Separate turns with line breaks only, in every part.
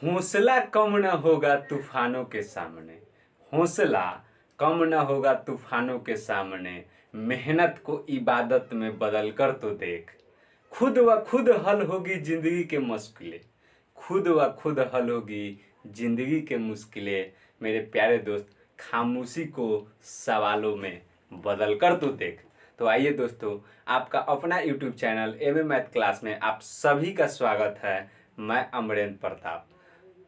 हौसला कम न होगा तूफानों के सामने। हौसला कम न होगा तूफानों के सामने। मेहनत को इबादत में बदल कर तो देख। खुद व खुद हल होगी जिंदगी के मुश्किलें। खुद व खुद हल होगी जिंदगी के मुश्किलें। मेरे प्यारे दोस्त, खामोशी को सवालों में बदल कर तो देख। तो आइए दोस्तों, आपका अपना YouTube channel MA math class में आप सभी का स्वागत है। मैं अमरेंद्र प्रताप।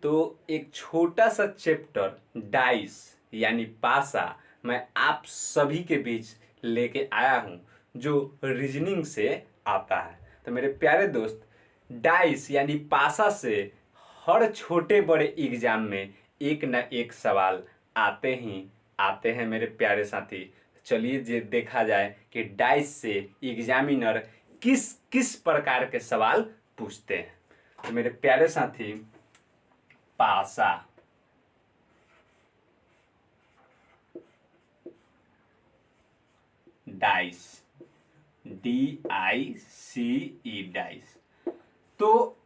तो एक छोटा सा चैप्टर डाइस यानी पासा मैं आप सभी के बीच लेके आया हूँ, जो रीजनिंग से आता है। तो मेरे प्यारे दोस्त, डाइस यानी पासा से हर छोटे बड़े एग्जाम में एक न एक सवाल आते ही आते हैं मेरे प्यारे साथी। चलिए जे देखा जाए कि डाइस से एग्जामिनर किस किस प्रकार के सवाल पूछते हैं। तो मेरे प्यारे साथी, पासा डाइस, DICE डाइस। तो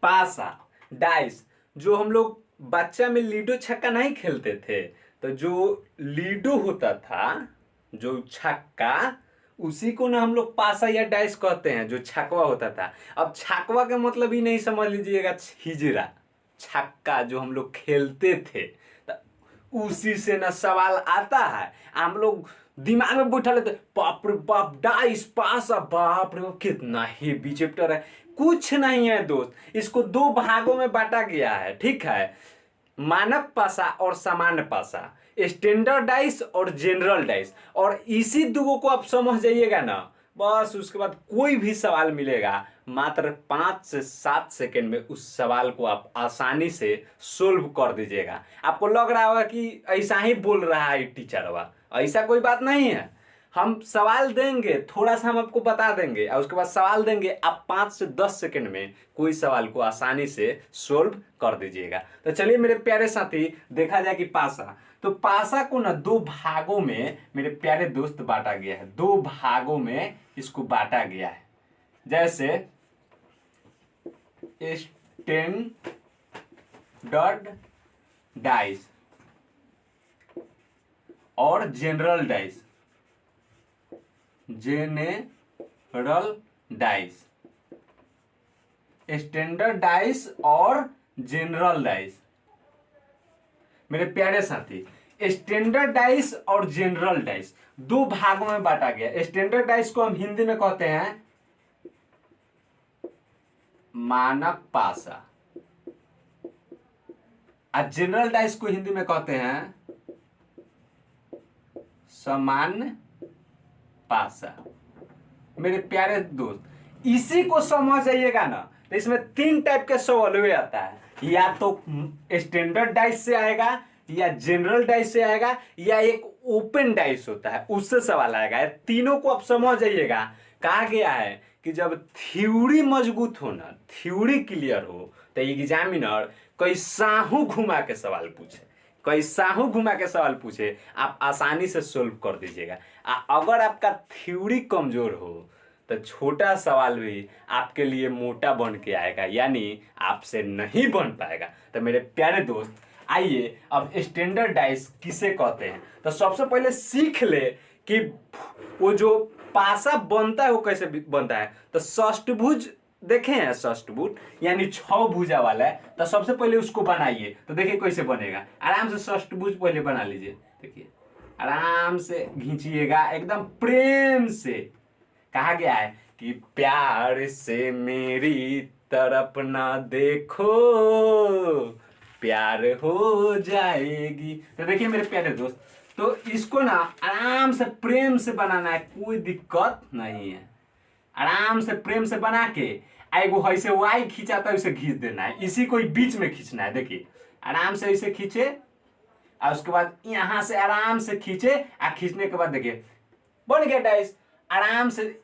पासा डाइस, जो हम लोग बच्चा में लीडो छक्का नहीं खेलते थे, तो जो लीडो होता था, जो छक्का, उसी को ना हम लोग पासा या डाइस कहते हैं, जो छक्वा होता था। अब छक्वा का मतलब ही नहीं समझ लीजिएगा हिजरा, छक्का जो हम लोग खेलते थे, तो उसी से ना सवाल आता है। हम लोग दिमाग में बैठा लेते, बाप रे बाप, डाइस पासा, बाप रे बाप, कितना हेवी चैप्टर है। कुछ नहीं है दोस्त, इसको दो भागों में बांटा गया है, ठीक है। मानक पासा और सामान्य पासा, स्टैंडर्ड डाइस और जनरल डाइस। और इसी दो को आप समझ जाइएगा ना, बस उसके बाद कोई भी सवाल मिलेगा, मात्र 5 से 7 सेकंड में उस सवाल को आप आसानी से सोल्व कर दीजिएगा। आपको लग रहा होगा कि ऐसा ही बोल रहा है टीचर, ऐसा कोई बात नहीं है। हम सवाल देंगे, थोड़ा सा हम आपको बता देंगे और उसके बाद सवाल देंगे, आप 5 से 10 सेकंड में कोई सवाल को आसानी से सोल्व कर दीजिएगा। तो चलिए मेरे प्यारे साथी, देखा जाए कि पासा, तो पासा को ना दो भागों में मेरे प्यारे दोस्त बांटा गया है। दो भागों में इसको बांटा गया है, जैसे स्टैंडर्ड डाइस और general dice. General dice, standard dice और जनरल डाइस। मेरे प्यारे साथी, स्टैंडर्ड डाइस और जनरल डाइस दो भागों में बांटा गया। स्टैंडर्ड डाइस को हम हिंदी में कहते हैं मानक पासा, और जनरल डाइस को हिंदी में कहते हैं सामान्य पासा। मेरे प्यारे दोस्त, इसी को समझ जाइएगा ना, तो इसमें 3 टाइप के सवाल हुए आता है। या तो स्टैंडर्ड डाइस से आएगा, या जनरल डाइस से आएगा, या एक ओपन डाइस होता है उससे सवाल आएगा। तीनों को आप समझ जाइएगा। कहा गया है कि जब थ्योरी मजबूत हो ना, थ्योरी क्लियर हो, तो एग्जामिनर कैसाहू घुमा के सवाल पूछे, कैसाहू घुमा के सवाल पूछे, आप आसानी से सोल्व कर दीजिएगा। अगर आपका थ्योरी कमजोर हो तो छोटा सवाल भी आपके लिए मोटा बन के आएगा, यानी आपसे नहीं बन पाएगा। तो मेरे प्यारे दोस्त, आइए अब स्टैंडर्ड डाइस किसे कहते हैं। तो सबसे पहले सीख ले कि वो जो पासा बनता है वो कैसे बनता है। तो षष्ठभुज देखे हैं, षष्ठभुज यानी 6 भुजा वाला है, तो सबसे पहले उसको बनाइए। तो देखिए कैसे बनेगा, आराम से षष्ठभुज पहले बना लीजिए। देखिए आराम से खींचिएगा, एकदम प्रेम से। कहा गया है कि प्यार से मेरी तरफ ना देखो, प्यार हो जाएगी। तो देखिए मेरे प्यारे दोस्त, तो इसको ना आराम से प्रेम से बनाना है, कोई दिक्कत नहीं है। आराम से प्रेम से बना के एगो ऐसे वाई खींचाता है, उसे खींच देना है, इसी को बीच में खींचना है। देखिए आराम से इसे खींचे, और उसके बाद यहां से आराम से खींचे, और खींचने के बाद देखिए बन गया डाइस आराम से।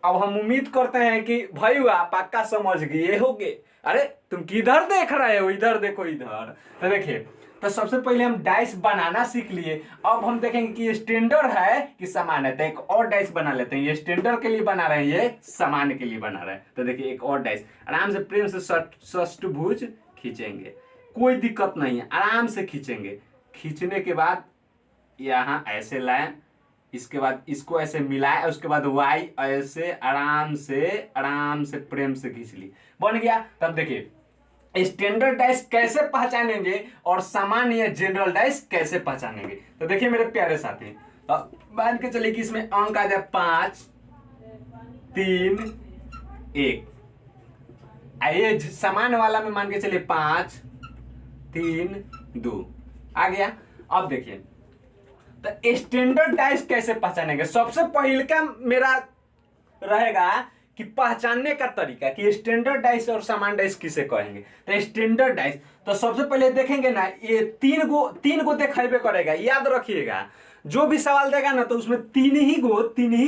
अब हम उम्मीद करते हैं कि भैया पक्का समझ गए होगे। अरे तुम किधर देख रहे हो, इधर देखो इधर। तो देखिए तो सबसे पहले हम डाइस बनाना सीख लिए। अब हम देखेंगे कि ये स्टैंडर्ड है कि समान है, तो एक और डाइस बना लेते हैं। ये स्टैंडर्ड के लिए बना रहे हैं, ये समान के लिए बना रहे हैं। तो देखिए एक और डाइस आराम से प्रेम से षष्ठभुज खींचेंगे, कोई दिक्कत नहीं है, आराम से खींचेंगे। खींचने के बाद यहाँ ऐसे लाएं, इसके बाद इसको ऐसे मिलाएं, उसके बाद वाई ऐसे आराम से प्रेम से खींच ली, बन गया। तब देखिए स्टैंडर्ड डाइस कैसे पहचानेंगे और सामान्य या जनरल डाइस कैसे पहचानेंगे। तो देखिए मेरे प्यारे साथी, तो मान के चलिए कि इसमें अंक आ जाए 5 3 1। ये सामान्य वाला में मान के चलिए 5 3 2 आ गया। अब देखिए तो स्टैंडर्ड डाइस कैसे पहचानेंगे। सबसे पहले का मेरा रहेगा कि पहचानने का तरीका कि स्टैंडर्ड डाइस और सामान्य डाइस किसे कहेंगे। तो स्टैंडर्ड डाइस तो सबसे पहले देखेंगे ना, ये तीन गो दिखाई करेगा। याद रखिएगा जो भी सवाल देगा ना तो उसमें तीन ही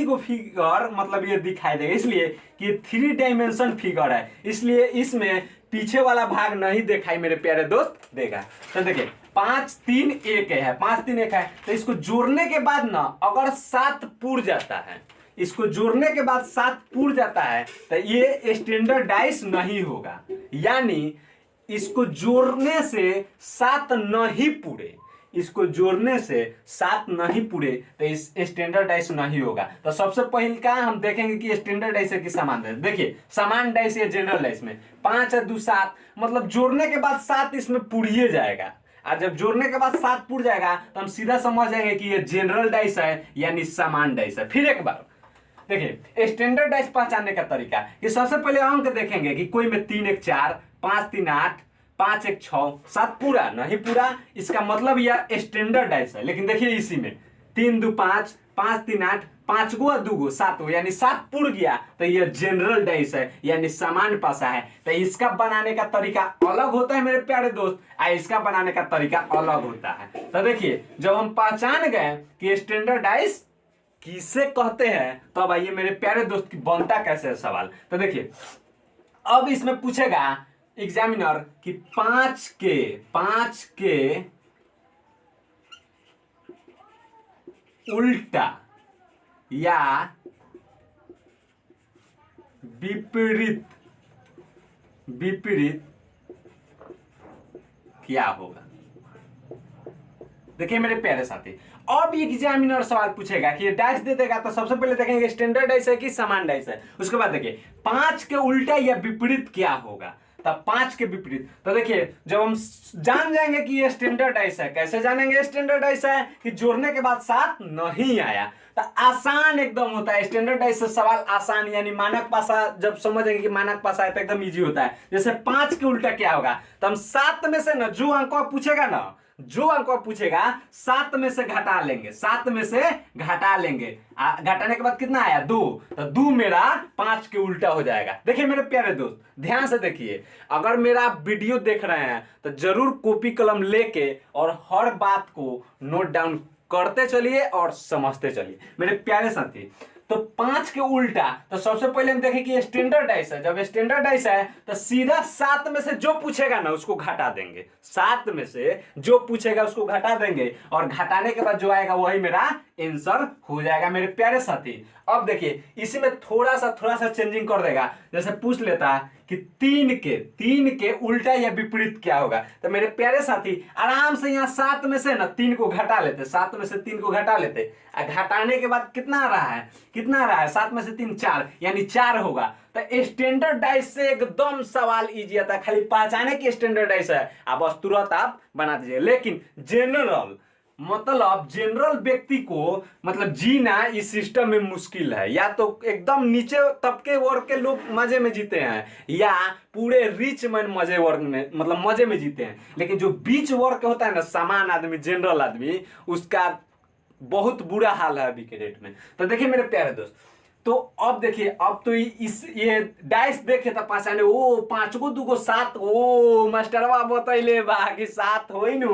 गो फिगर मतलब ये दिखाई देगा, इसलिए कि 3 डायमेंशन फिगर है, इसलिए इसमें पीछे वाला भाग नहीं दिखाई मेरे प्यारे दोस्त देगा। तो देखिए 5 3 1 है, 5 3 1 है, तो इसको जोड़ने के बाद ना अगर 7 पूर जाता है, इसको जोड़ने के बाद 7 पूर जाता है तो ये स्टैंडर्ड डाइस नहीं होगा। यानी इसको जोड़ने से 7 नहीं पूरे, इसको जोड़ने से 7 नहीं पूरे तो इस स्टैंडर्ड डाइस नहीं होगा। तो सबसे पहले का हम देखेंगे कि स्टैंडर्ड डाइस है कि समान डाइस। देखिए समान डाइस या जनरल डाइस में 5 और 2 7, मतलब जोड़ने के बाद 7 इसमें पूरिए जाएगा। और जब जोड़ने के बाद 7 पूर जाएगा तो हम सीधा समझ जाएंगे कि ये जनरल डाइस है यानी समान डाइस है। फिर एक बार देखिए स्टैंडर्ड डाइस पहचानने का तरीका कि सबसे पहले अंक देखेंगे कि कोई में 3 1 4 5 3 8 5 1 6 7 पूरा नहीं पूरा, इसका मतलब यह स्टैंडर्ड डाइस है। लेकिन देखिए इसी में 3 2 5 5 3 8 5 गो 2 गो 7 गो यानी 7 पूर गया तो यह जनरल डाइस है यानी सामान्य पासा है। तो इसका बनाने का तरीका अलग होता है मेरे प्यारे दोस्त, इसका बनाने का तरीका अलग होता है। तो देखिए जब हम पहचान गए कि स्टैंडर्ड डाइस किसे कहते हैं तो अब आइए मेरे प्यारे दोस्त की बनता कैसे है सवाल। तो देखिए अब इसमें पूछेगा एग्जामिनर कि 5 के उल्टा या विपरीत क्या होगा। देखिए मेरे प्यारे साथी, अब एग्जामिनर सवाल पूछेगा कि ये डाइस दे देगा तो सबसे पहले देखेंगे स्टैंडर्ड डाइस है कि समान डाइस है। उसके बाद देखिए 5 के उल्टा या विपरीत क्या होगा। तब 5 के विपरीत तो देखिए जब हम जान जाएंगे कि ये स्टैंडर्ड डाइस है, कैसे जानेंगे स्टैंडर्ड डाइस है कि जोड़ने के बाद 7 नहीं आया। तो आसान एकदम होता है स्टैंडर्ड डाइस से सवाल आसान, यानी मानक पासा जब समझेंगे कि मानक पासा है तो एकदम इजी होता है। जैसे 5 के उल्टा क्या होगा तो हम 7 में से ना जो अंक पूछेगा ना, जो अंक पूछेगा 7 में से घटा लेंगे, 7 में से घटा लेंगे। घटाने के बाद कितना आया 2, तो 2 मेरा 5 के उल्टा हो जाएगा। देखिए मेरे प्यारे दोस्त ध्यान से देखिए, अगर मेरा वीडियो देख रहे हैं तो जरूर कॉपी कलम लेके और हर बात को नोट डाउन करते चलिए और समझते चलिए मेरे प्यारे साथी। तो 5 के उल्टा तो सबसे पहले हम देखें कि स्टैंडर्ड डाइस है। जब स्टैंडर्ड डाइस है तो सीधा 7 में से जो पूछेगा ना उसको घटा देंगे, 7 में से जो पूछेगा उसको घटा देंगे और घटाने के बाद जो आएगा वही मेरा आंसर हो जाएगा मेरे प्यारे साथी। अब देखिए इसी में थोड़ा सा चेंजिंग कर देगा। जैसे पूछ लेता कि 3 के उल्टा या विपरीत क्या होगा, तो मेरे प्यारे साथी आराम से यहाँ 7 में से ना 3 को घटा लेते, 7 में से 3 को घटा लेते। घटाने के बाद कितना आ रहा है 7 में से 3 4 यानी 4 होगा। तो स्टैंडर्ड डाइस से एकदम सवाल इजी आता है, खाली पहचाने की स्टैंडर्ड डाइस है आप बस तुरंत आप बना दीजिए। लेकिन जनरल व्यक्ति को मतलब जीना इस सिस्टम में मुश्किल है। या तो एकदम नीचे तबके वर्ग के लोग मजे में जीते हैं या पूरे रिच मैन मजे वर्ग में मतलब मजे में जीते हैं। लेकिन जो बीच वर्ग होता है ना, सामान्य आदमी जनरल आदमी, उसका बहुत बुरा हाल है अभी के डेट में। तो देखिए मेरे प्यारे दोस्त, तो अब देखिए अब तो ये डाइस देखे तो पहचाने ओ 5 गो 2 गो 7 ओ मास्टरवा बतैले बा कि 7 होई नु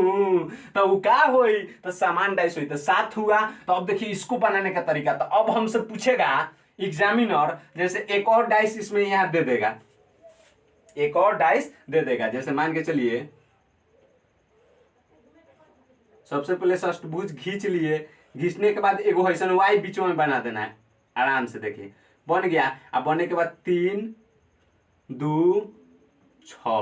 तो उ का होई तो समान डाइस होई तो 7 हुआ। तो अब देखिए इसको बनाने का तरीका, तो अब हमसे पूछेगा एग्जामिनर, जैसे एक और डाइस इसमें यहां दे देगा, एक और डाइस दे देगा। जैसे मान के चलिए सबसे पहले षष्ठभुज खींच लिए, खींचने के बाद एगो ऐसा वाई बीच में बना देना है आराम से। देखिए बन गया। अब बनने के बाद 3 2 6,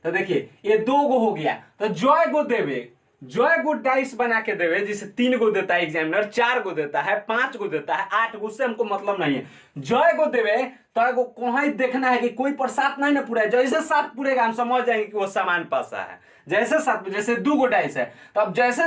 तो देखिए ये 2 गो हो गया। तो जय गो देवे, जय गो डाइस बना के देवे, जिसे 3 गो देता है एग्जामिनर, 4 गो देता है, 5 गो देता है, 8 गो, उससे हमको मतलब नहीं है। जय गो देवे तो एगो कहीं देखना है कि कोई पर 7 नहीं ना पूरा है। जैसे 7 पूरेगा हम समझ जाएंगे कि वो समान पासा है। जैसे 7, जैसे 2 गो डाइस है तो अब जैसे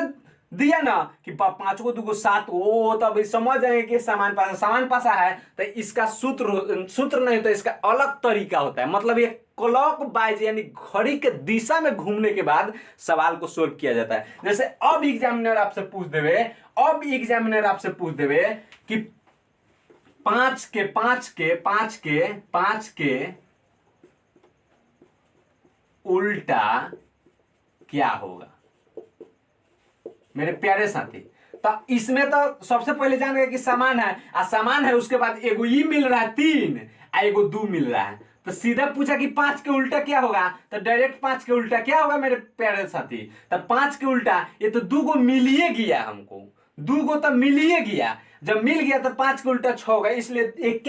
दिया ना कि 5 गो 2 गो 7 गो, तब समझ जाएंगे कि समान पासा, समान पासा है। तो इसका सूत्र नहीं तो इसका अलग तरीका होता है। मतलब ये क्लॉक वाइज यानी घड़ी के दिशा में घूमने के बाद सवाल को सोल्व किया जाता है। जैसे अब एग्जामिनर आपसे पूछ देवे, अब एग्जामिनर आपसे पूछ देवे कि 5 के उल्टा क्या होगा मेरे प्यारे साथी। तो इसमें तो सबसे पहले जान गए कि समान है, और समान है उसके बाद एगो ई मिल रहा है 3 और एगो 2 मिल रहा है। तो सीधा पूछा कि 5 के उल्टा क्या होगा, तो डायरेक्ट 5 के उल्टा क्या होगा मेरे प्यारे साथी। तो 5 के उल्टा ये तो 2 गो मिलिए गया, हमको 2 गो तो मिलिए गया। जब मिल गया तो 5 के उल्टा 6 होगा, इसलिए एक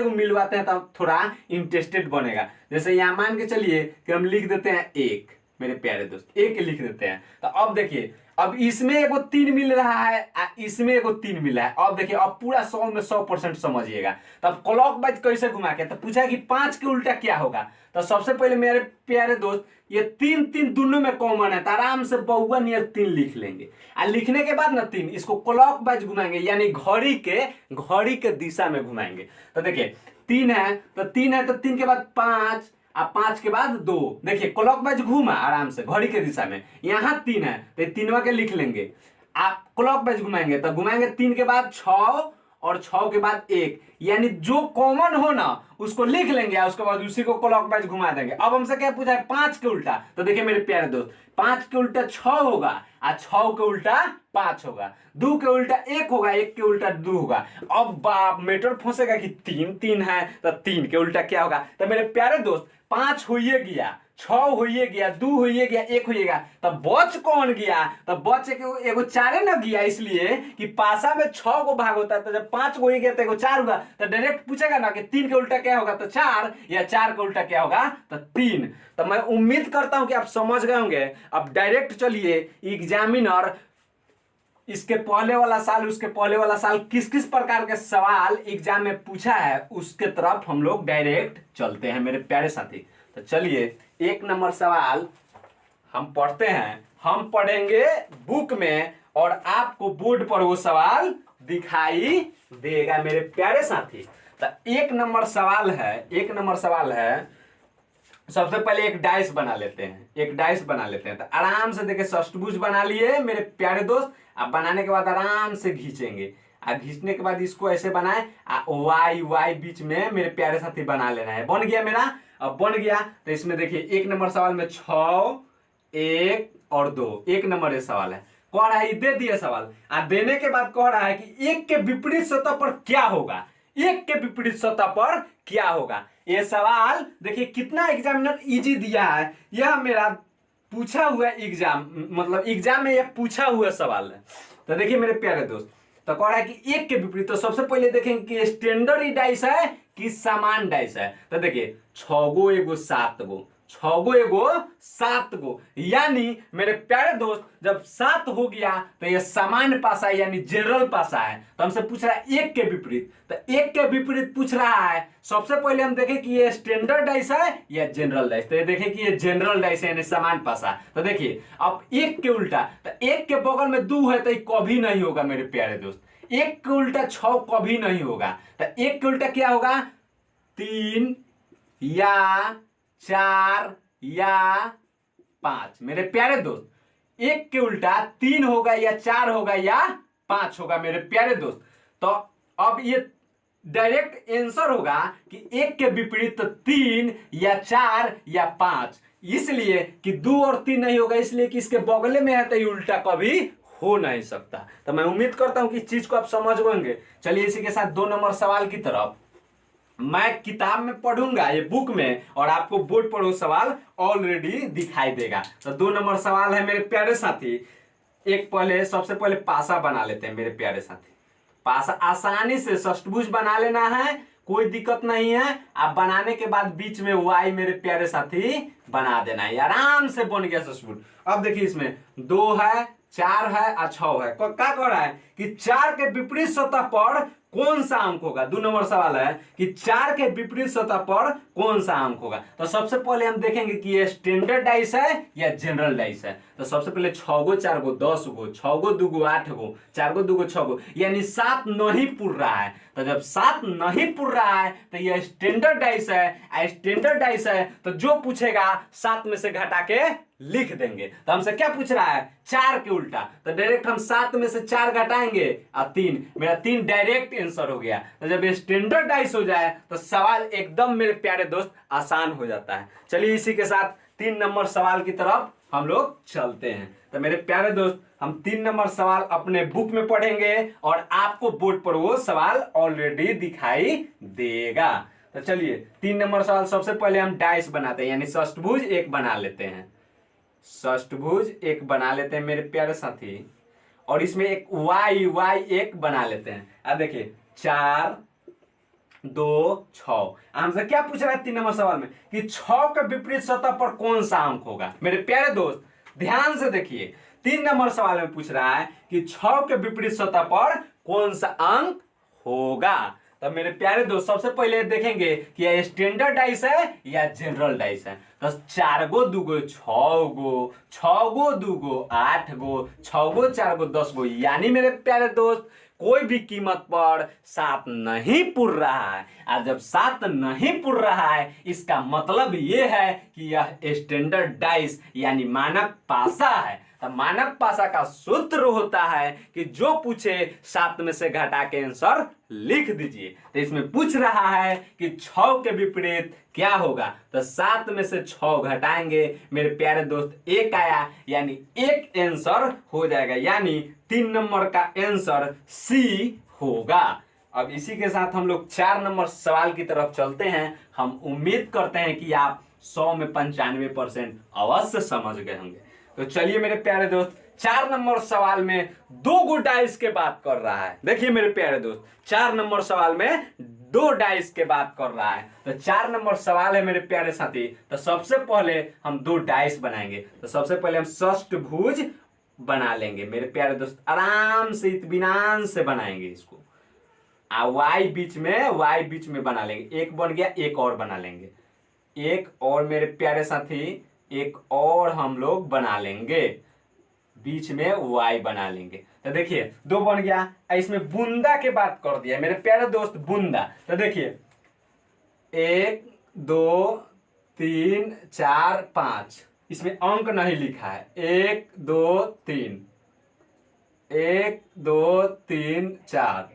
गो मिलवाते हैं तब थोड़ा इंटरेस्टेड बनेगा। जैसे यहाँ मान के चलिए कि हम लिख देते हैं 1, मेरे प्यारे दोस्त 1 लिख देते हैं। तो अब देखिए अब इसमें एगो 3 मिल रहा है, इसमें एगो 3 मिला है। अब देखिए अब पूरा 100 में 100% समझिएगा। तब क्लॉक वाइज कैसे घुमा के, तो पूछा कि 5 के उल्टा क्या होगा। तो सबसे पहले मेरे प्यारे दोस्त ये 3 दोनों में कॉमन है, तो आराम से बहुआ नियर 3 लिख लेंगे। और लिखने के बाद ना 3 इसको क्लॉक वाइज घुमाएंगे, यानी घड़ी के दिशा में घुमाएंगे। तो देखिए 3 है तो 3 के बाद 5, अब 5 के बाद 2। देखिए क्लॉक वाइज घूमा आराम से घड़ी के दिशा में। यहां 3 है तो 3 के लिख लेंगे। आप क्लॉक वाइज घुमाएंगे तो घुमाएंगे 3 के बाद 6 और 6 के बाद 1, यानी जो कॉमन हो ना उसको लिख लेंगे और उसके बाद उसी को क्लॉक वाइज घुमा देंगे। अब हमसे क्या पूछा है 5 के उल्टा। तो देखिए मेरे प्यारे दोस्त 5 के उल्टा 6 होगा और 6 के उल्टा 5 होगा, 2 के उल्टा 1 होगा, 1 के उल्टा 2 होगा। अब बाप मेटर फंसेगा कि 3 है तो 3 के उल्टा क्या होगा। तो मेरे प्यारे दोस्त 5 होइए गया, 6 होइए गया, 2 होइए गया, 1 होइए गया, तब बच कौन गया। तब बच एगो 4 न गया, इसलिए कि पासा में 6 को भाग होता है। तो जब 5 को ही गया तो एगो 4 हुआ। तो डायरेक्ट पूछेगा ना कि 3 के उल्टा क्या होगा, तो 4, या 4 के उल्टा क्या होगा तो 3। तो मैं उम्मीद करता हूं कि आप समझ गए होंगे। अब डायरेक्ट चलिए एग्जामिनर इसके पहले वाला साल, उसके पहले वाला साल किस किस प्रकार के सवाल एग्जाम में पूछा है उसके तरफ हम लोग डायरेक्ट चलते हैं मेरे प्यारे साथी। तो चलिए 1 नंबर सवाल हम पढ़ते हैं। हम पढ़ेंगे बुक में और आपको बोर्ड पर वो सवाल दिखाई देगा मेरे प्यारे साथी। तो 1 नंबर सवाल है, 1 नंबर सवाल है। सबसे पहले एक डाइस बना लेते हैं, एक डाइस बना लेते हैं। तो आराम से देखिए षष्ठभुज बना लिए मेरे प्यारे दोस्त। अब बनाने के बाद आराम से खींचेंगे, और खींचने के बाद इसको ऐसे बनाए, वाई बीच में मेरे प्यारे साथी बना लेना है। बन गया मेरा। अब बन गया तो इसमें देखिए 1 नंबर सवाल में 6, 1 और 2, 1 नंबर ये सवाल है। कह रहा है दे दिया सवाल, और देने के बाद कह रहा है कि 1 के विपरीत सतह पर क्या होगा, 1 के विपरीत सतह पर क्या होगा। ये सवाल देखिए कितना एग्जामिनर इजी दिया है। यह मेरा पूछा हुआ एग्जाम, मतलब एग्जाम में यह पूछा हुआ सवाल है। तो देखिए मेरे प्यारे दोस्त, तो कह रहा है कि 1 के विपरीत। तो सबसे पहले देखेंगे कि स्टैंडर्ड डाइस है कि समान डाइस है। तो देखिए 6 गो एगो 7 गो, 6 गो एगो 7 गो, यानी मेरे प्यारे दोस्त जब 7 हो गया तो ये समान पासा है यानी जनरल पासा है। तो हमसे पूछ रहा है 1 के विपरीत। तो 1 के विपरीत पूछ रहा है। सबसे पहले हम देखें कि ये स्टैंडर्ड डाइस है या जनरल डाइस। तो ये देखें कि ये जनरल डाइस है यानी समान पासा। तो देखिए अब 1 के उल्टा, तो 1 के बगल में 2 है तो ये कभी नहीं होगा मेरे प्यारे दोस्त। 1 के उल्टा 6 कभी नहीं होगा। तो 1 के उल्टा क्या होगा 3 या 4 या 5। मेरे प्यारे दोस्त 1 के उल्टा 3 होगा या 4 होगा या 5 होगा मेरे प्यारे दोस्त। तो अब ये डायरेक्ट आंसर होगा कि 1 के विपरीत तो 3 या 4 या 5, इसलिए कि 2 और 3 नहीं होगा, इसलिए कि इसके बगले में है तो ये उल्टा कभी हो नहीं सकता। तो मैं उम्मीद करता हूं कि इस चीज को आप समझ गए। चलिए इसी के साथ 2 नंबर सवाल की तरफ मैं किताब में पढ़ूंगा, ये बुक में, और आपको बोर्ड पर वो सवाल ऑलरेडी दिखाई देगा। तो 2 नंबर सवाल है मेरे प्यारे साथी, एक पहले सबसे पहले पासा बना लेते हैं मेरे प्यारे साथी। पासा आसानी से षष्ठभुज बना लेना है, कोई दिक्कत नहीं है। आप बनाने के बाद बीच में वाई मेरे प्यारे साथी बना देना है, आराम से बन गया षष्ठभुज। अब देखिए इसमें 2 है, 4 है और 6 है। क्या कह रहा है कि 4 के विपरीत सतह पर कौन सा अंक होगा। 2 नंबर सवाल है कि 4 के विपरीत सतह पर कौन सा अंक होगा। तो सबसे पहले हम देखेंगे कि ये स्टैंडर्ड डाइस है या जनरल डाइस है। तो सबसे पहले 6 गो 4 गो 10 गो, 6 गो 2 गो 8 गो, 4 गो 2 गो 6 गो, यानी 7 नहीं पुर रहा है। तो जब 7 नहीं पुर रहा है तो ये स्टैंडर्ड डाइस है। स्टैंडर्ड डाइस है तो जो पूछेगा 7 में से घटा के लिख देंगे। तो हमसे क्या पूछ रहा है, 4 के उल्टा, तो डायरेक्ट हम 7 में से 4 घटाएंगे और 3, मेरा 3 डायरेक्ट आंसर हो गया। तो जब ये स्टैंडर्ड डाइस हो जाए तो सवाल एकदम मेरे प्यारे दोस्त आसान हो जाता है। चलिए इसी के साथ 3 नंबर सवाल की तरफ हम लोग चलते हैं। तो मेरे प्यारे दोस्त हम 3 नंबर सवाल अपने बुक में पढ़ेंगे और आपको बोर्ड पर वो सवाल ऑलरेडी दिखाई देगा। तो चलिए 3 नंबर सवाल सबसे पहले हम डाइस बनाते हैं, यानी षष्ठभुज एक बना लेते हैं। षष्ठभुज एक बना लेते हैं मेरे प्यारे साथी, और इसमें एक वाई एक बना लेते हैं। अब देखिए 4 2 6 हमसे क्या पूछ रहा है 3 नंबर सवाल में कि 6 के विपरीत सतह पर कौन सा अंक होगा। मेरे प्यारे दोस्त ध्यान से देखिए, 3 नंबर सवाल में पूछ रहा है कि 6 के विपरीत सतह पर कौन सा अंक होगा। तो मेरे प्यारे दोस्त सबसे पहले देखेंगे कि यह स्टैंडर्ड डाइस है या जनरल डाइस है। तो 4 गो 2 गो 6 गो, 6 गो 2 गो 8 गो, 6 गो 4 गो 10 गो, यानी मेरे प्यारे दोस्त कोई भी कीमत पर 7 नहीं पुर रहा है। और जब 7 नहीं पुर रहा है इसका मतलब यह है कि यह स्टैंडर्ड डाइस यानी मानक पासा है। तो मानक पासा का सूत्र होता है कि जो पूछे 7 में से घटा के आंसर लिख दीजिए। तो इसमें पूछ रहा है कि 6 के विपरीत क्या होगा। तो 7 में से 6 घटाएंगे मेरे प्यारे दोस्त 1 आया, यानी 1 आंसर हो जाएगा, यानी 3 नंबर का आंसर सी होगा। अब इसी के साथ हम लोग 4 नंबर सवाल की तरफ चलते हैं। हम उम्मीद करते हैं कि आप 100 में 95% अवश्य समझ गए होंगे। तो चलिए मेरे प्यारे दोस्त 4 नंबर सवाल में 2 गो डाइस के बात कर रहा है। देखिए मेरे प्यारे दोस्त 4 नंबर सवाल में 2 डाइस के बात कर रहा है। तो 4 नंबर सवाल है मेरे प्यारे साथी। तो सबसे पहले हम 2 डाइस बनाएंगे। तो सबसे पहले हम षष्ठभुज बना लेंगे मेरे प्यारे दोस्त, आराम से इत्मीनान से बनाएंगे इसको। वाई बीच में बना लेंगे। एक बन गया, एक और बना लेंगे, एक और मेरे प्यारे साथी एक और हम लोग बना लेंगे, बीच में वाई बना लेंगे। तो देखिए 2 बन गया। इसमें बूंदा के बात कर दिया मेरे प्यारे दोस्त, बूंदा। तो देखिए 1 2 3 4 5, इसमें अंक नहीं लिखा है। 1 2 3, 1 2 3 4,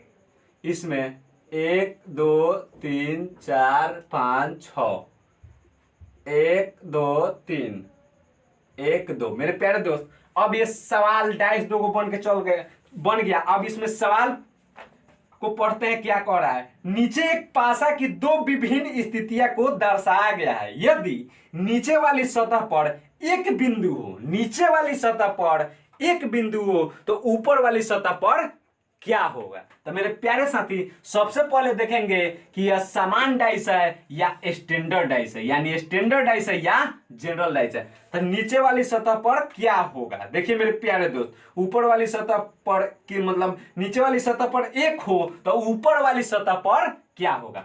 इसमें 1 2 3 4 5 6, 1 2 3 1 2 मेरे प्यारे दोस्त। अब ये सवाल डाइस 2 को बन गया। अब इसमें सवाल को पढ़ते हैं, क्या कह रहा है। नीचे एक पासा की 2 विभिन्न स्थितियां को दर्शाया गया है। यदि नीचे वाली सतह पर एक बिंदु हो, नीचे वाली सतह पर एक बिंदु हो तो ऊपर वाली सतह पर क्या होगा। तो मेरे प्यारे साथी सबसे पहले देखेंगे कि यह समान डाइस है या स्टैंडर्ड डाइस है, यानी स्टैंडर्ड डाइस है या जनरल डाइस है। तो नीचे वाली सतह पर क्या होगा। देखिए मेरे प्यारे दोस्त, ऊपर वाली सतह पर कि मतलब नीचे वाली सतह पर 1 हो तो ऊपर वाली सतह पर क्या होगा।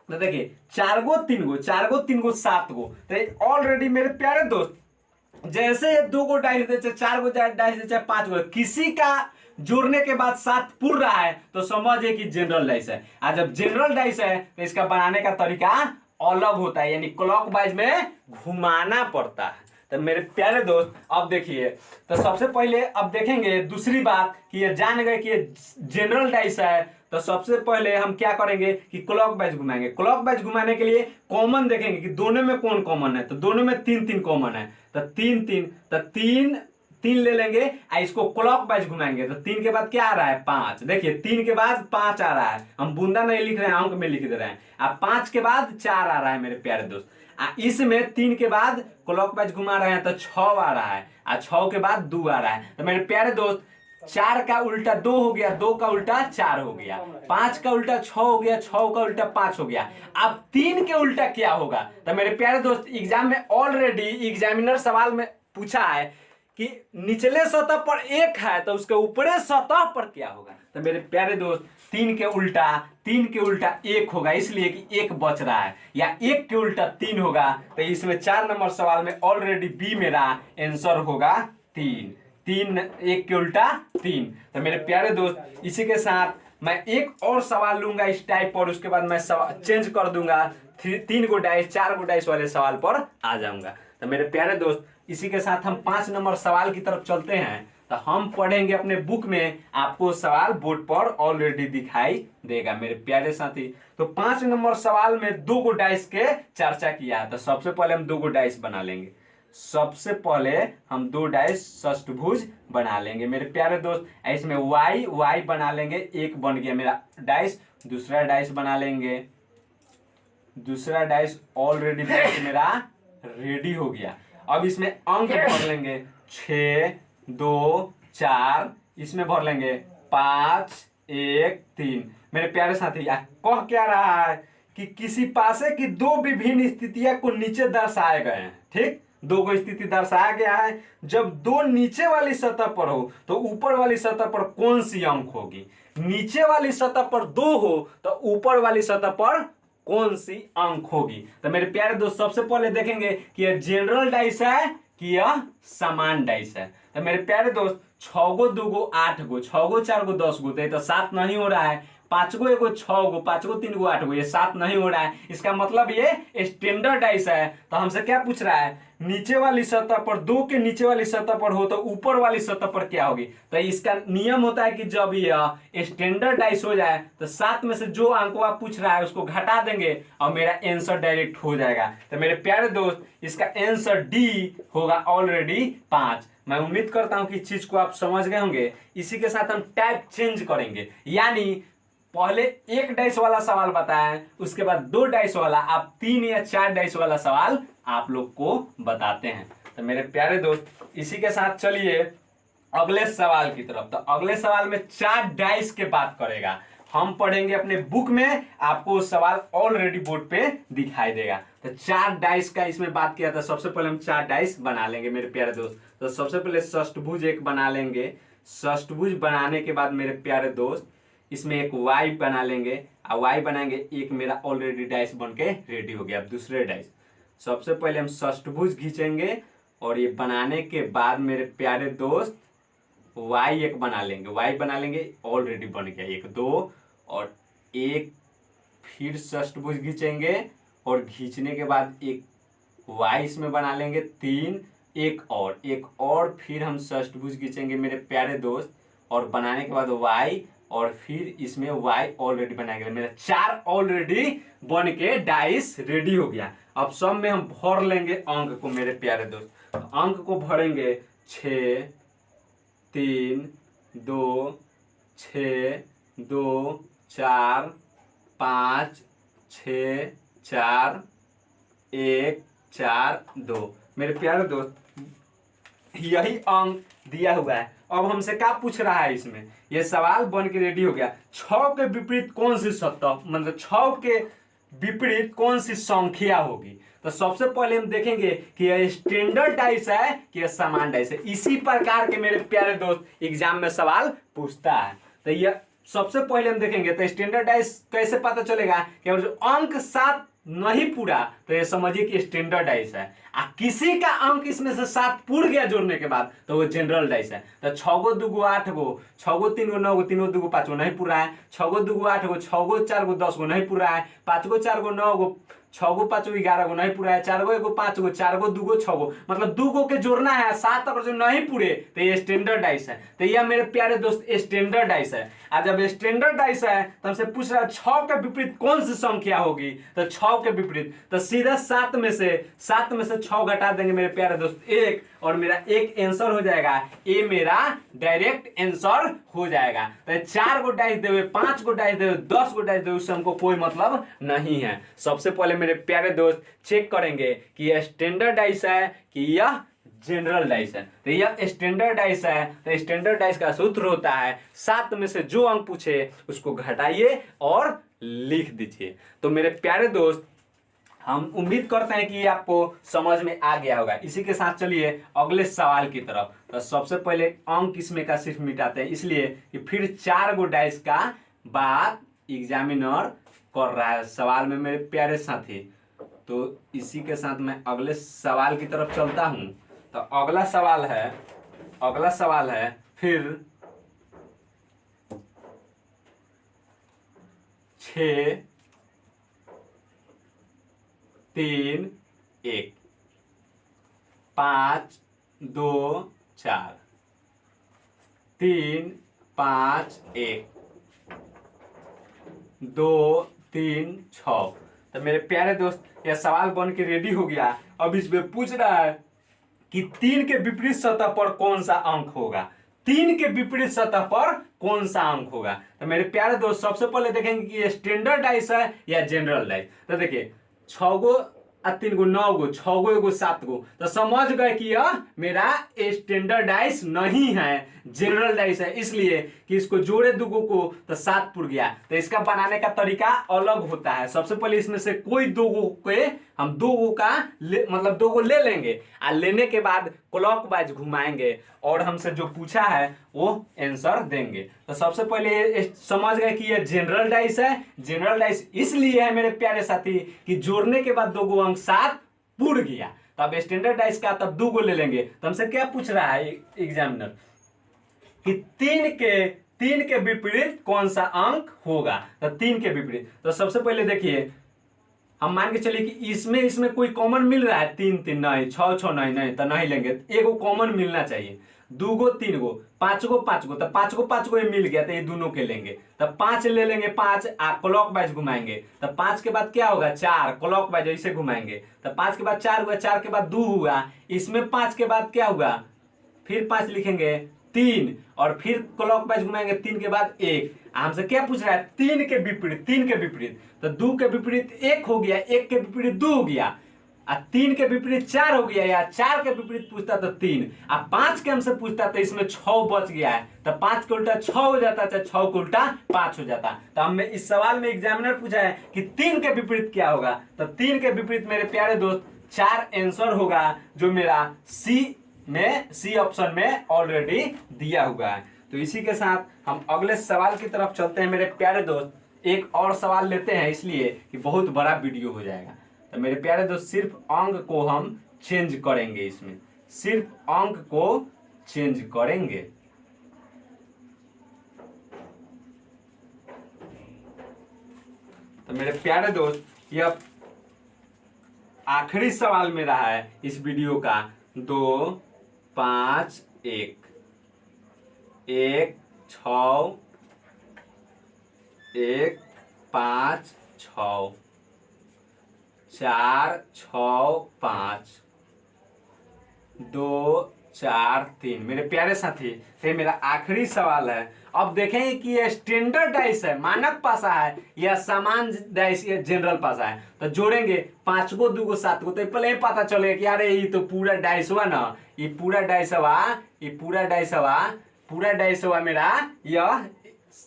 तो देखिए 4 गो 3 गो 4 गो 3 गो 7 गो। तो ऑलरेडी मेरे प्यारे दोस्त जैसे 2 गो डाइस दे, 4 गो डाइस दे, 5 गो, किसी का जोड़ने के बाद 7 पुर रहा है तो समझिए कि जनरल डाइस है। और जब जनरल डाइस है तो इसका बनाने का तरीका अलग होता है, यानी क्लॉकवाइज में घुमाना पड़ता है। तो मेरे प्यारे दोस्त अब देखिए, तो सबसे पहले अब देखेंगे दूसरी बात कि ये जान गए कि ये जनरल डाइस है। तो सबसे पहले हम क्या करेंगे कि क्लॉकवाइज घुमाएंगे। क्लॉकवाइज घुमाने के लिए कॉमन देखेंगे कि दोनों में कौन कॉमन है। तो दोनों में 3 3 कॉमन है। तो 3 3, तो 3 ले लेंगे और इसको क्लॉकवाइज घुमाएंगे। तो 3 के बाद क्या आ रहा है 5। देखिए 3 के बाद 5 आ रहा है, हम बूंदा नहीं लिख रहे हैं, अंक में लिख दे रहे हैं। अब 5 के बाद 4 आ रहा है मेरे प्यारे दोस्त। इसमें 3 के बाद क्लॉकवाइज घुमा रहे हैं तो 6 आ रहा है, 6 के बाद 2 आ रहा है। तो मेरे प्यारे दोस्त 4 का उल्टा 2 हो गया, 2 का उल्टा 4 हो गया, 5 का उल्टा 6 हो गया, 6 का उल्टा 5 हो गया। अब 3 के उल्टा क्या होगा? तो मेरे प्यारे दोस्त एग्जाम में ऑलरेडी एग्जामिनर सवाल में पूछा है कि निचले सतह पर 1 है तो उसके ऊपरी सतह पर क्या होगा? तो मेरे प्यारे दोस्त 3 के उल्टा 1 होगा, इसलिए कि 1 बच रहा है, या 1 के उल्टा 3 होगा। तो इसमें 4 नंबर सवाल में ऑलरेडी बी मेरा आंसर होगा 3, 1 के उल्टा 3। तो मेरे प्यारे दोस्त इसी के साथ मैं एक और सवाल लूंगा इस टाइप और उसके बाद मैं चेंज कर दूंगा, 3 गो डाइस 4 गो डाइस वाले सवाल पर आ जाऊंगा। तो मेरे प्यारे दोस्त इसी के साथ हम 5 नंबर सवाल की तरफ चलते हैं। तो हम पढ़ेंगे अपने बुक में, आपको सवाल बोर्ड पर ऑलरेडी दिखाई देगा मेरे प्यारे साथी। तो 5 नंबर सवाल में 2 गो डाइस के चर्चा किया है। तो सबसे पहले हम 2 गो डाइस बना लेंगे, सबसे पहले हम 2 डाइस षष्ठभुज बना लेंगे मेरे प्यारे दोस्त। इसमें वाई बना लेंगे, 1 बन गया मेरा डाइस। दूसरा डाइस बना लेंगे, दूसरा डाइस ऑलरेडी मेरा रेडी हो गया। अब इसमें अंक भर लेंगे, 6 2 4, इसमें भर लेंगे 5 1 3। मेरे प्यारे साथी कह क्या रहा है कि किसी पासे की 2 विभिन्न स्थितियां को नीचे दर्शाए गए हैं। ठीक, 2 को स्थिति दर्शाया गया है। जब 2 नीचे वाली सतह पर हो तो ऊपर वाली सतह पर कौन सी अंक होगी? नीचे वाली सतह पर 2 हो तो ऊपर वाली सतह पर कौन सी अंक होगी? तो मेरे प्यारे दोस्त सबसे पहले देखेंगे कि यह जनरल डाइस है कि यह समान डाइस है। तो मेरे प्यारे दोस्त 6 गो 2 गो 8 गो, 6 गो 4 गो 10 गो, तो 7 नहीं हो रहा है। 5 गो 1 गो 6 गो, 5 गो 3 गो 8 गो, ये 7 नहीं हो रहा है। इसका मतलब ये स्टैंडर्ड डाइस है। तो हमसे क्या पूछ रहा है? नीचे वाली सतह पर 2 के नीचे वाली सतह पर हो तो ऊपर वाली सतह पर क्या होगी? तो इसका नियम होता है कि जब यह स्टैंडर्ड डाइस हो जाए तो 7 में से जो अंक आप पूछ रहा है उसको घटा देंगे और मेरा आंसर डायरेक्ट हो जाएगा। तो मेरे प्यारे दोस्त इसका आंसर डी होगा ऑलरेडी 5। मैं उम्मीद करता हूं कि इस चीज को आप समझ गए होंगे। इसी के साथ हम टाइप चेंज करेंगे, यानी पहले 1 डाइस वाला सवाल बताएं, उसके बाद 2 डाइस वाला, आप 3 या 4 डाइस वाला सवाल आप लोग को बताते हैं। तो मेरे प्यारे दोस्त इसी के साथ चलिए अगले सवाल की तरफ। तो अगले सवाल में 4 डाइस के बात करेगा, हम पढ़ेंगे अपने बुक में, आपको सवाल ऑलरेडी बोर्ड पे दिखाई देगा। तो 4 डाइस का इसमें बात किया था। सबसे पहले हम 4 डाइस बना लेंगे मेरे प्यारे दोस्त। तो सबसे पहले षष्ठभुज 1 बना लेंगे। षष्ठभुज बनाने के बाद मेरे प्यारे दोस्त इसमें एक वाई बना लेंगे, और वाई बनाएंगे, एक मेरा ऑलरेडी डाइस बन के रेडी हो गया। अब दूसरे डाइस सबसे पहले हम षष्ठभुज खींचेंगे और ये बनाने के बाद मेरे प्यारे दोस्त वाई 1 बना लेंगे, वाई बना लेंगे, ऑलरेडी बन गया 1 2 और 1। फिर षष्ठभुज खींचेंगे और खींचने के बाद एक वाई इसमें बना लेंगे 3, एक और फिर हम षष्ठभुज खींचेंगे मेरे प्यारे दोस्त, और बनाने के बाद वाई, और फिर इसमें वाई ऑलरेडी बनाएंगे। मेरा 4 ऑलरेडी बन के डाइस रेडी हो गया। अब सब में हम भर लेंगे अंक को मेरे प्यारे दोस्त। अंक को भरेंगे 6 3 2 6 2 4 5 6 4 1 4 2। मेरे प्यारे दोस्त यही अंक दिया हुआ है। अब हमसे क्या पूछ रहा है? इसमें ये सवाल बन के रेडी हो गया, 6 के विपरीत कौन सी सतह, मतलब 6 के विपरीत कौन सी संख्या होगी? तो सबसे पहले हम देखेंगे कि यह स्टैंडर्ड डाइस है कि यह समान डाइस है। इसी प्रकार के मेरे प्यारे दोस्त एग्जाम में सवाल पूछता है। तो यह सबसे पहले हम देखेंगे। तो स्टैंडर्ड डाइस कैसे पता चलेगा कि जो अंक 7 नहीं पूरा तो ये समझिए कि स्टैंडर्ड डाइस है। किसी का अंक इसमें से 7 पूर गया जोड़ने के बाद तो वो जनरल डाइस है। तो 6 गो 2 गो 8 गो, 6 गो 3 गो 9 गो, 3 गो 2 गो 5 गो नहीं पूरा है, 6 गो 2 गो 8 गो, 6 गो 4 गो 10 गो नहीं पूरा है, 5 गो 4 गो 9 गो, 6 गो 5 गो 11 गो नहीं पूरा है, 4 गो 1 गो 5 गो, 4 गो 2 गो 6 गो, मतलब 2 गो के जोड़ना है, 7 अगर जो नहीं पूरे तो ये स्टैंडर्ड डाइस है। तो यह मेरे प्यारे दोस्त स्टैंडर्ड डाइस है। आज जब स्टैंडर्ड डाइस है तो हमसे पूछ रहा है 6 के विपरीत कौन सी संख्या होगी? तो 6 के विपरीत तो सीधा 7 में से 6 घटा देंगे मेरे प्यारे दोस्त 1, और मेरा एक आंसर हो जाएगा। ये मेरा डायरेक्ट आंसर हो जाएगा। तो 4 गो डाइस देवे, 5 गो डाइस देवे, 10 गो डाइस देवे, उससे हमको कोई मतलब नहीं है। सबसे पहले मेरे प्यारे दोस्त चेक करेंगे कि यह स्टैंडर्ड डाइस है कि यह जनरल डाइस है। तो यह स्टैंडर्ड डाइस है, तो स्टैंडर्ड डाइस का सूत्र होता है 7 में से जो अंक पूछे उसको घटाइए और लिख दीजिए। तो मेरे प्यारे दोस्त हम उम्मीद करते हैं कि ये आपको समझ में आ गया होगा। इसी के साथ चलिए अगले सवाल की तरफ। तो सबसे पहले अंक इसमें का सिर्फ मिटाते हैं, इसलिए कि फिर 4 गो डाइस का बात एग्जामिनर कर रहा है सवाल में मेरे प्यारे साथी। तो इसी के साथ मैं अगले सवाल की तरफ चलता हूं। तो अगला सवाल है फिर 6 3 1 5 2 4 3 5 1 2 3 6। तो मेरे प्यारे दोस्त यह सवाल बन के रेडी हो गया। अब इसमें पूछ रहा है कि 3 के विपरीत सतह पर कौन सा अंक होगा। 3 के विपरीत सतह पर कौन सा अंक होगा। तो मेरे प्यारे दोस्त सबसे पहले देखेंगे कि ये स्टैंडर्ड डाइस है या जनरल डाइस। तो देखिए 6 गो 3 गो 9 गो 6 गो 1 गो 7 गो, तो समझ गए कि यह मेरा स्टैंडर्ड डाइस नहीं है, जनरल डाइस है। इसलिए कि इसको जोड़े दुगो को तो 7 पुर गया। तो इसका बनाने का तरीका अलग होता है। सबसे पहले इसमें से कोई 2 गो के हम 2 गो का मतलब 2 गो ले लेंगे और लेने के बाद क्लॉकवाइज घुमाएंगे और हमसे जो पूछा है वो आंसर देंगे। तो सबसे पहले समझ गए कि ये जनरल डाइस है। जनरल डाइस इसलिए है मेरे प्यारे साथी कि जोड़ने के बाद 2 गो अंक 7 पुर गया। तो अब स्टैंडर्ड डाइस का तब 2 गो ले लेंगे। तो हमसे क्या पूछ रहा है एग्जामिनर कि 3 के विपरीत कौन सा अंक होगा। तो 3 के विपरीत, तो सबसे पहले देखिए हम मान के चलिए कि इसमें कोई कॉमन मिल रहा है 3 3 नहीं 6 6 नहीं तो नहीं लेंगे। एगो कॉमन मिलना चाहिए। 2 गो 3 गो 5 गो 5 गो, तो 5 गो ये मिल गया तो ये दोनों के लेंगे। तो 5 ले लेंगे 5 क्लॉकवाइज घुमाएंगे। तो 5 के बाद क्या होगा 4 क्लॉकवाइज ऐसे घुमाएंगे। तो 5 के बाद 4 हुआ, 4 के बाद 2 हुआ, इसमें 5 के बाद क्या हुआ फिर 5 लिखेंगे 3 और फिर क्लॉकवाइज घुमाएंगे 3 के बाद 1। हमसे क्या पूछ रहा है 3 के विपरीत। तो 2 के विपरीत 1 हो गया, 1 के विपरीत 2 हो गया, 3 के विपरीत 4 हो गया, या 4 के विपरीत पूछता तो 3, 5 के हमसे पूछता तो इसमें 6 बच गया है। तो 5 के उल्टा 6 हो जाता, 6 के उल्टा 5 हो जाता। तो हमें इस सवाल में एग्जामिनर पूछा है कि 3 के विपरीत क्या होगा। तो 3 के विपरीत मेरे प्यारे दोस्त 4 आंसर होगा, जो मेरा सी ऑप्शन में ऑलरेडी दिया हुआ है। तो इसी के साथ हम अगले सवाल की तरफ चलते हैं मेरे प्यारे दोस्त। एक और सवाल लेते हैं इसलिए कि बहुत बड़ा वीडियो हो जाएगा। तो मेरे प्यारे दोस्त सिर्फ अंक को हम चेंज करेंगे, इसमें सिर्फ अंक को चेंज करेंगे। तो मेरे प्यारे दोस्त यह आखिरी सवाल मेरा है इस वीडियो का। 2 5 1 1 6 1 5 6 4 6 5 2 4 3। मेरे प्यारे साथी ये मेरा आखिरी सवाल है। अब देखेंगे कि यह स्टैंडर्ड डाइस है, मानक पासा है, या सामान डाइस या जनरल पासा है। तो जोड़ेंगे 5 गो 2 गो 7 गो, तो पहले ही पता चलेगा कि अरे ये तो पूरा डाइस हुआ ना, ये पूरा डाइस हुआ मेरा यह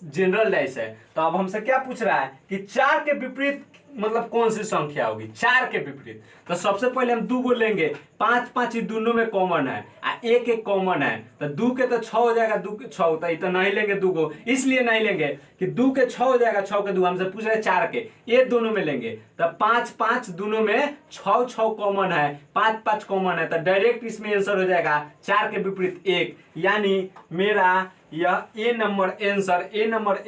जनरल डाइस है। तो अब हमसे क्या पूछ रहा है कि 4 के विपरीत मतलब कौन सी संख्या होगी 4 के विपरीत। तो सबसे पहले हम 2 गो लेंगे, 5 5 ये दोनों में कॉमन है, 1 1 कॉमन है। तो 2 के तो 6 हो जाएगा, 2 के 6 होता है, तो नहीं लेंगे 2 गो, इसलिए नहीं लेंगे कि 2 के 6 हो जाएगा, 6 के 2। हमसे पूछ रहे हैं 4 के, ये दोनों में लेंगे। तो 5 5 दोनों में 6 6 कॉमन है, 5 5 कॉमन है, तो डायरेक्ट इसमें आंसर हो जाएगा 4 के विपरीत 1। यानी मेरा यह ए नंबर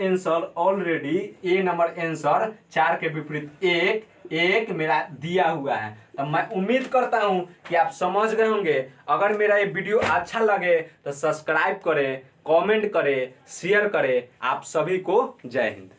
आंसर ऑलरेडी ए नंबर आंसर 4 के विपरीत 1 मेरा दिया हुआ है। तो मैं उम्मीद करता हूं कि आप समझ गए होंगे। अगर मेरा ये वीडियो अच्छा लगे तो सब्सक्राइब करें, कमेंट करें, शेयर करें। आप सभी को जय हिंद।